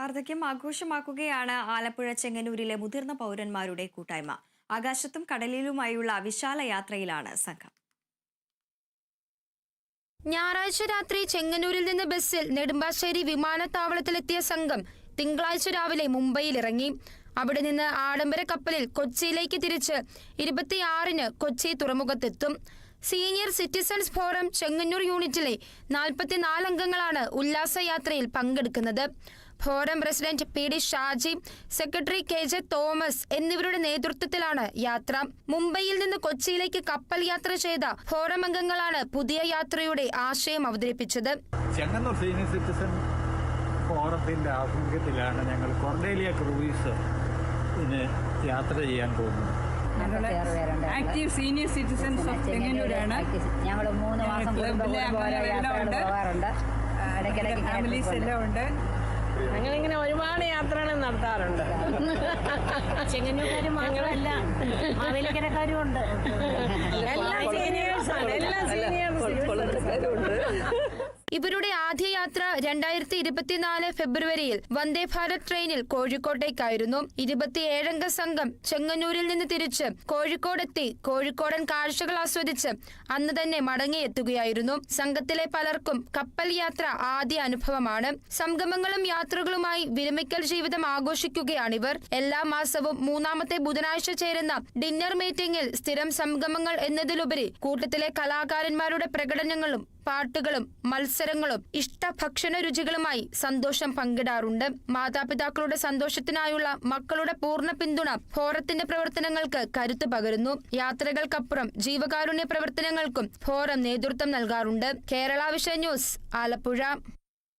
വാർദ്ധക്യം ആഘോഷമാക്കുകയാണ് ആലപ്പുഴ ചെങ്ങന്നൂരിലെ മുതിർന്ന പൗരന്മാരുടെ കൂട്ടായ്മ. ആകാശത്തും കടലിലുമായുള്ള വിശാല യാത്രയിലാണ് സംഘം. ഞായറാഴ്ച രാത്രി ചെങ്ങന്നൂരിൽ നിന്ന് ബസ്സിൽ നെടുമ്പാശ്ശേരി വിമാനത്താവളത്തിലെത്തിയ സംഘം തിങ്കളാഴ്ച രാവിലെ മുംബൈയിലിറങ്ങി. അവിടെ നിന്ന് ആഡംബര കപ്പലിൽ കൊച്ചിയിലേക്ക് തിരിച്ച് 26-ന് കൊച്ചി തുറമുഖത്തെത്തും. സീനിയർ സിറ്റിസൺസ് ഫോറം ചെങ്ങന്നൂർ യൂണിറ്റിലെ 44 അംഗങ്ങളാണ് ഉല്ലാസയാത്രയിൽ പങ്കെടുക്കുന്നത്. Forum president PD Shaji, secretary KJ Thomas എന്നിവരുടെ നേതൃത്വത്തിലാണ് യാത്ര. മുംബൈയിൽ നിന്ന് കൊച്ചിയിലേക്ക് കപ്പൽ യാത്ര ചെയ്ത ഫോറം അംഗങ്ങളാണ് പുതിയ യാത്രയുടെ ആശയം അവതരിപ്പിച്ചത്. ചെങ്ങന്നൂർ സീനിയർ സിറ്റിസൺ ഫോറത്തിന്റെ ആഭിമുഖ്യത്തിലാണ് ഞങ്ങൾ കൊർഡേലിയ ക്രൂയിസ് യാത്ര ചെയ്യാൻ പോകുന്നത്. ആക്റ്റീവ് സീനിയർ സിറ്റിസൺസ് ഓഫ് ചെങ്ങന്നൂരാണ്. ഞങ്ങൾ 3 മാസം പോകാറുണ്ട്. ഫാമിലീസ് എല്ലാം ഉണ്ട്. ഞങ്ങളിങ്ങനെ ഒരുപാട് യാത്രകൾ നടത്താറുണ്ട്. ചെങ്ങന്നൂർക്കാരും മാത്രമല്ല, മാവേലിക്കരക്കാരും ഉണ്ട്. എല്ലാ സീനിയേഴ്സാണ്, എല്ലാ സീനിയേഴ്സും ഉണ്ട്. ഇവരുടെ ആദ്യ യാത്ര 2024 ഫെബ്രുവരിയിൽ വന്ദേ ഭാരത് ട്രെയിനിൽ കോഴിക്കോട്ടേക്കായിരുന്നു. 27-അംഗ സംഘം ചെങ്ങന്നൂരിൽ നിന്ന് തിരിച്ച് കോഴിക്കോടെത്തി കോഴിക്കോടൻ കാഴ്ചകൾ ആസ്വദിച്ച് അന്ന് തന്നെ മടങ്ങിയെത്തുകയായിരുന്നു. സംഘത്തിലെ പലർക്കും കപ്പൽ യാത്ര ആദ്യ അനുഭവമാണ്. സംഗമങ്ങളും യാത്രകളുമായി വിരമിക്കൽ ജീവിതം ആഘോഷിക്കുകയാണിവർ. എല്ലാ മാസവും 3-ാമത്തെ ബുധനാഴ്ച ചേരുന്ന ഡിന്നർ മീറ്റിംഗിൽ സ്ഥിരം സംഗമങ്ങൾ എന്നതിലുപരി കൂട്ടത്തിലെ കലാകാരന്മാരുടെ പ്രകടനങ്ങളും പാട്ടുകളും മത്സരങ്ങളും ഇഷ്ടഭക്ഷണ രുചികളുമായി സന്തോഷം പങ്കിടാറുണ്ട്. മാതാപിതാക്കളുടെ സന്തോഷത്തിനായുള്ള മക്കളുടെ പൂർണ്ണ പിന്തുണ ഫോറത്തിന്റെ പ്രവർത്തനങ്ങൾക്ക് കരുത്തു പകരുന്നു. യാത്രകൾക്കപ്പുറം ജീവകാരുണ്യ പ്രവർത്തനങ്ങൾക്കും ഫോറം നേതൃത്വം നൽകാറുണ്ട്. Kerala vision news, Alappuzha.